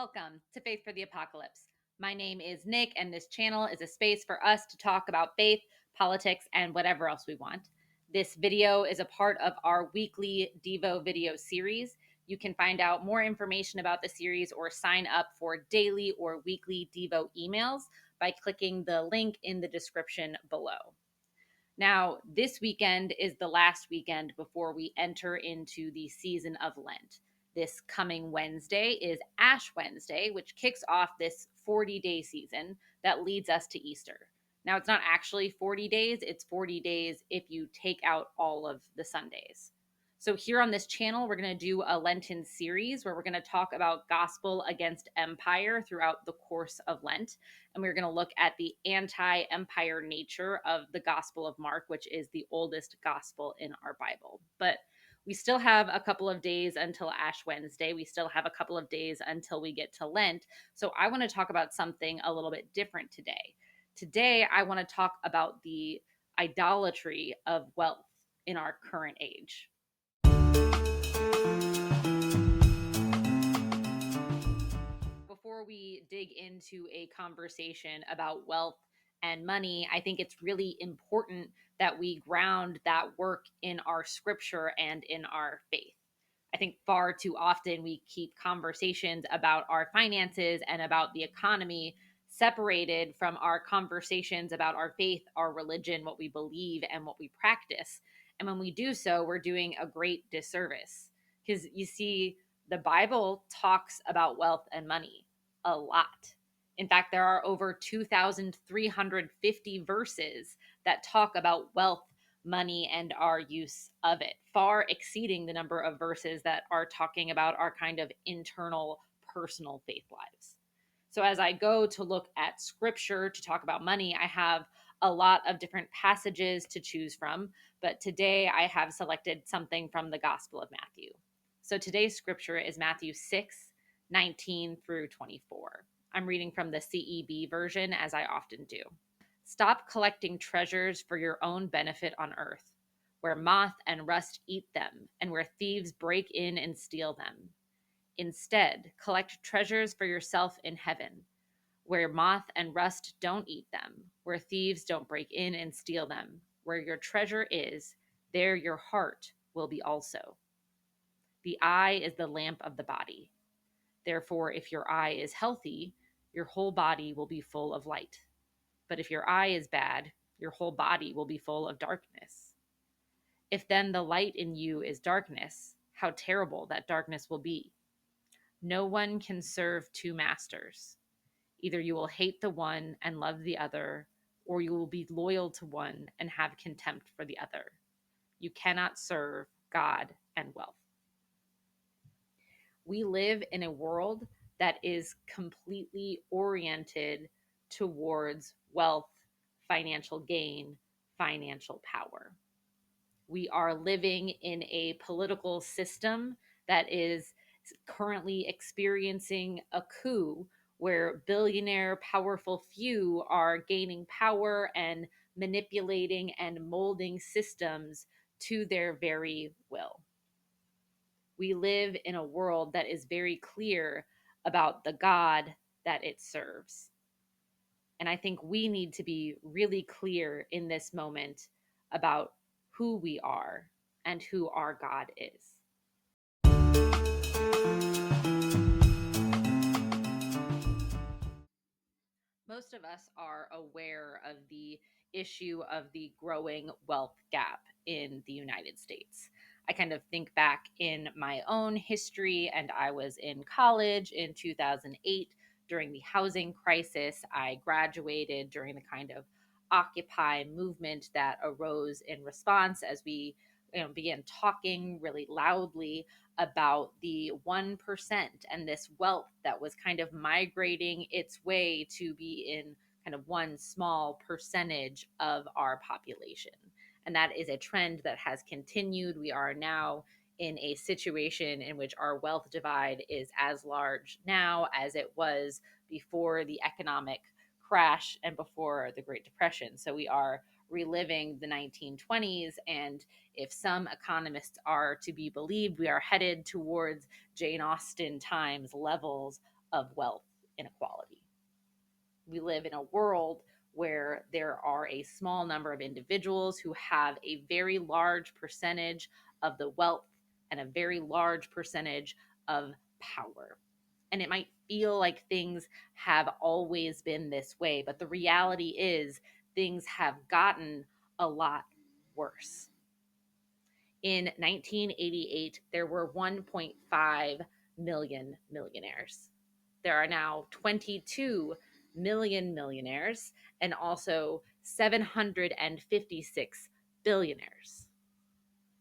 Welcome to Faith for the Apocalypse. My name is Nick, and this channel is a space for us to talk about faith, politics, and whatever else we want. This video is a part of our weekly Devo video series. You can find out more information about the series or sign up for daily or weekly Devo emails by clicking the link in the description below. Now, this weekend is the last weekend before we enter into the season of Lent. This coming Wednesday is Ash Wednesday, which kicks off this 40-day season that leads us to Easter. Now, it's not actually 40 days, it's 40 days if you take out all of the Sundays. So, here on this channel, we're going to do a Lenten series where we're going to talk about gospel against empire throughout the course of Lent. And we're going to look at the anti-empire nature of the Gospel of Mark, which is the oldest gospel in our Bible. But we still have a couple of days until Ash Wednesday. We still have a couple of days until we get to Lent. So I want to talk about something a little bit different today. Today, I want to talk about the idolatry of wealth in our current age. Before we dig into a conversation about wealth and money, I think it's really important that we ground that work in our scripture and in our faith. I think far too often we keep conversations about our finances and about the economy separated from our conversations about our faith, our religion, what we believe, and what we practice. And when we do so, we're doing a great disservice because you see, the Bible talks about wealth and money a lot. In fact, there are over 2,350 verses that talk about wealth, money, and our use of it, far exceeding the number of verses that are talking about our kind of internal personal faith lives. So, as I go to look at scripture to talk about money, I have a lot of different passages to choose from, but today I have selected something from the Gospel of Matthew. So, today's scripture is Matthew 6:19 through 24. I'm reading from the CEB version, as I often do. Stop collecting treasures for your own benefit on earth, where moth and rust eat them, and where thieves break in and steal them. Instead, collect treasures for yourself in heaven, where moth and rust don't eat them, where thieves don't break in and steal them. Where your treasure is, there your heart will be also. The eye is the lamp of the body. Therefore, if your eye is healthy, your whole body will be full of light. But if your eye is bad, your whole body will be full of darkness. If then the light in you is darkness, how terrible that darkness will be. No one can serve two masters. Either you will hate the one and love the other, or you will be loyal to one and have contempt for the other. You cannot serve God and wealth. We live in a world that is completely oriented towards wealth, financial gain, financial power. We are living in a political system that is currently experiencing a coup where billionaire, powerful few are gaining power and manipulating and molding systems to their very will. We live in a world that is very clear about the God that it serves. And I think we need to be really clear in this moment about who we are and who our God is. Most of us are aware of the issue of the growing wealth gap in the United States. I kind of think back in my own history, and I was in college in 2008 during the housing crisis. I graduated during the kind of Occupy movement that arose in response as we began talking really loudly about the 1% and this wealth that was kind of migrating its way to be in kind of one small percentage of our population. And that is a trend that has continued. We are now in a situation in which our wealth divide is as large now as it was before the economic crash and before the Great Depression. So we are reliving the 1920s. And if some economists are to be believed, we are headed towards Jane Austen times levels of wealth inequality. We live in a world where there are a small number of individuals who have a very large percentage of the wealth and a very large percentage of power. And it might feel like things have always been this way, but the reality is things have gotten a lot worse. In 1988, there were 1.5 million millionaires. There are now 22 million millionaires and also 756 billionaires.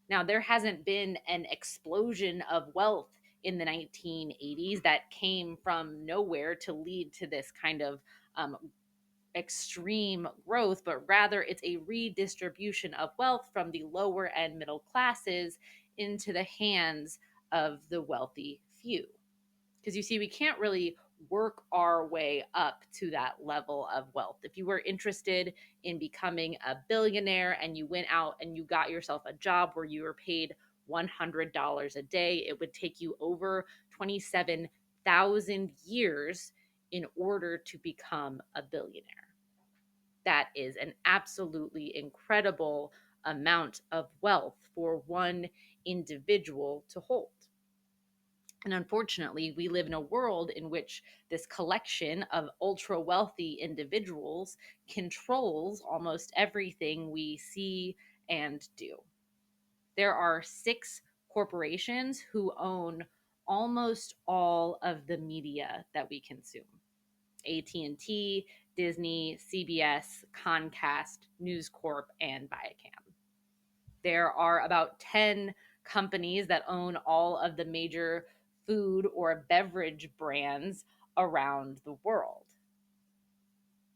Now, there hasn't been an explosion of wealth in the 1980s that came from nowhere to lead to this kind of um, extreme growth, but rather it's a redistribution of wealth from the lower and middle classes into the hands of the wealthy few. Because you see, we can't really work our way up to that level of wealth. If you were interested in becoming a billionaire and you went out and you got yourself a job where you were paid $100 a day, it would take you over 27,000 years in order to become a billionaire. That is an absolutely incredible amount of wealth for one individual to hold. And unfortunately, we live in a world in which this collection of ultra wealthy individuals controls almost everything we see and do. There are 6 corporations who own almost all of the media that we consume. AT&T, Disney, CBS, Comcast, News Corp, and Viacom. There are about 10 companies that own all of the major food or beverage brands around the world.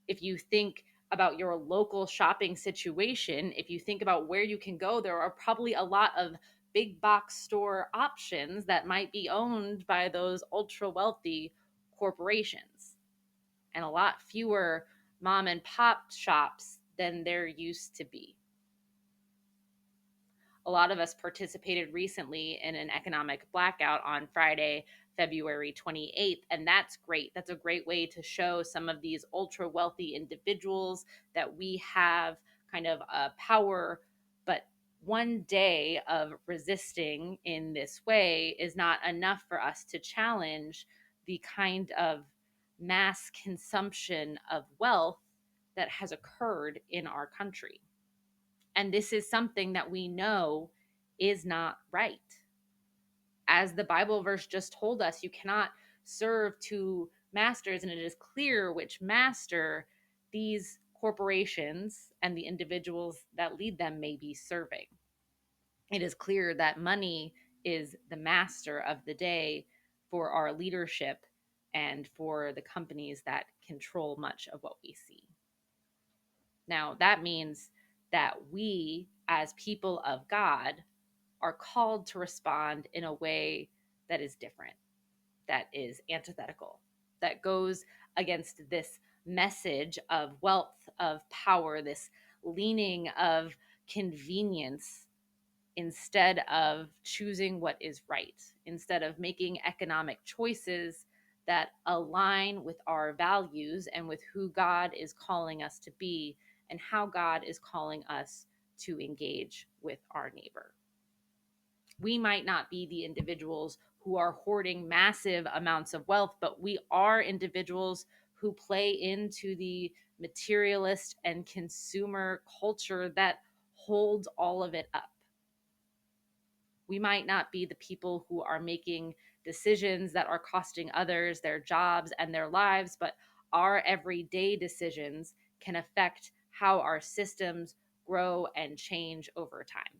If you think about your local shopping situation, if you think about where you can go, there are probably a lot of big box store options that might be owned by those ultra wealthy corporations, and a lot fewer mom and pop shops than there used to be. A lot of us participated recently in an economic blackout on Friday, February 28th, and that's great. That's a great way to show some of these ultra wealthy individuals that we have kind of a power, but one day of resisting in this way is not enough for us to challenge the kind of mass consumption of wealth that has occurred in our country. And this is something that we know is not right. As the Bible verse just told us, you cannot serve two masters, and it is clear which master these corporations and the individuals that lead them may be serving. It is clear that money is the master of the day for our leadership and for the companies that control much of what we see. Now, that means that we, as people of God, are called to respond in a way that is different, that is antithetical, that goes against this message of wealth, of power, this leaning of convenience, instead of choosing what is right, instead of making economic choices that align with our values and with who God is calling us to be and how God is calling us to engage with our neighbor. We might not be the individuals who are hoarding massive amounts of wealth, but we are individuals who play into the materialist and consumer culture that holds all of it up. We might not be the people who are making decisions that are costing others their jobs and their lives, but our everyday decisions can affect how our systems grow and change over time.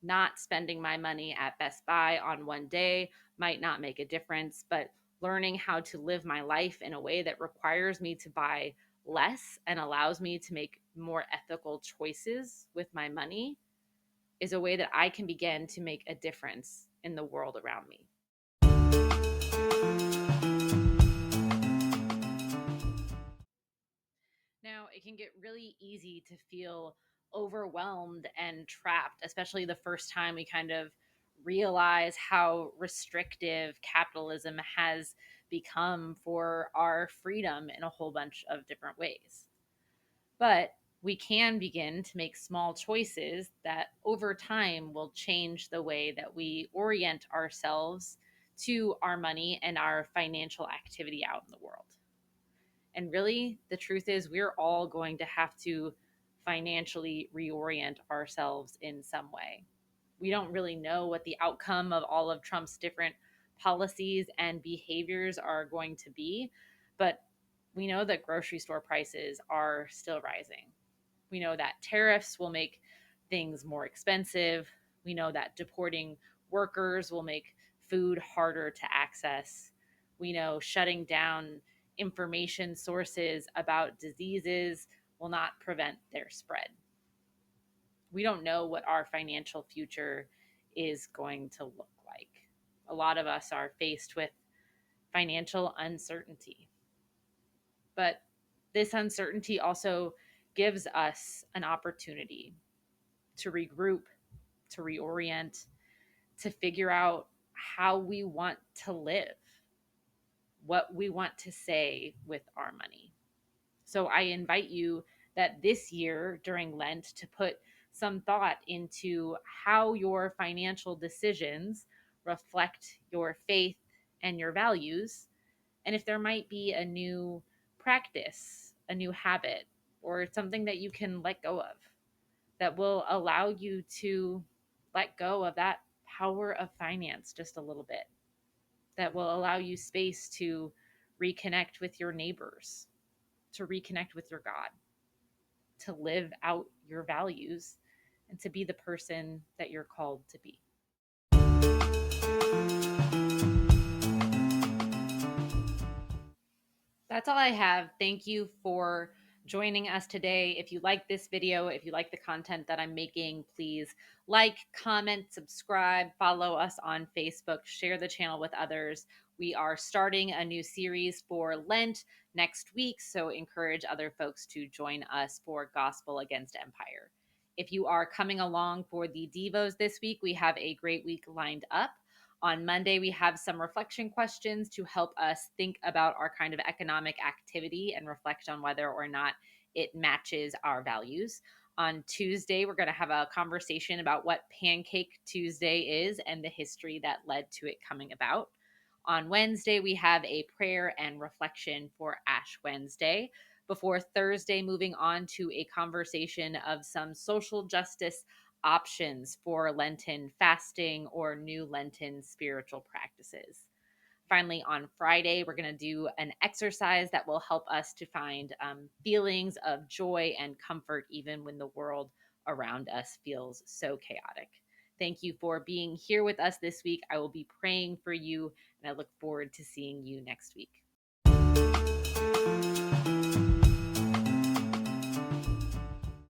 Not spending my money at Best Buy on one day might not make a difference, but learning how to live my life in a way that requires me to buy less and allows me to make more ethical choices with my money is a way that I can begin to make a difference in the world around me. Now, it can get really easy to feel overwhelmed and trapped, especially the first time we kind of realize how restrictive capitalism has become for our freedom in a whole bunch of different ways. But we can begin to make small choices that over time will change the way that we orient ourselves to our money and our financial activity out in the world. And really, the truth is, we're all going to have to financially reorient ourselves in some way. We don't really know what the outcome of all of Trump's different policies and behaviors are going to be, but we know that grocery store prices are still rising. We know that tariffs will make things more expensive. We know that deporting workers will make food harder to access. We know shutting down information sources about diseases will not prevent their spread. We don't know what our financial future is going to look like. A lot of us are faced with financial uncertainty. But this uncertainty also gives us an opportunity to regroup, to reorient, to figure out how we want to live, what we want to say with our money. So I invite you that this year during Lent to put some thought into how your financial decisions reflect your faith and your values, and if there might be a new practice, a new habit, or something that you can let go of that will allow you to let go of that power of finance just a little bit, that will allow you space to reconnect with your neighbors, to reconnect with your God, to live out your values, and to be the person that you're called to be. That's all I have. Thank you for joining us today. If you like this video, if you like the content that I'm making, please like, comment, subscribe, follow us on Facebook, share the channel with others. We are starting a new series for Lent next week, so encourage other folks to join us for Gospel Against Empire. If you are coming along for the Devos this week, we have a great week lined up. On Monday, we have some reflection questions to help us think about our kind of economic activity and reflect on whether or not it matches our values. On Tuesday, we're going to have a conversation about what Pancake Tuesday is and the history that led to it coming about. On Wednesday, we have a prayer and reflection for Ash Wednesday. Before Thursday, moving on to a conversation of some social justice options for Lenten fasting or new Lenten spiritual practices. Finally, on Friday, we're going to do an exercise that will help us to find feelings of joy and comfort even when the world around us feels so chaotic. Thank you for being here with us this week. I will be praying for you, and I look forward to seeing you next week.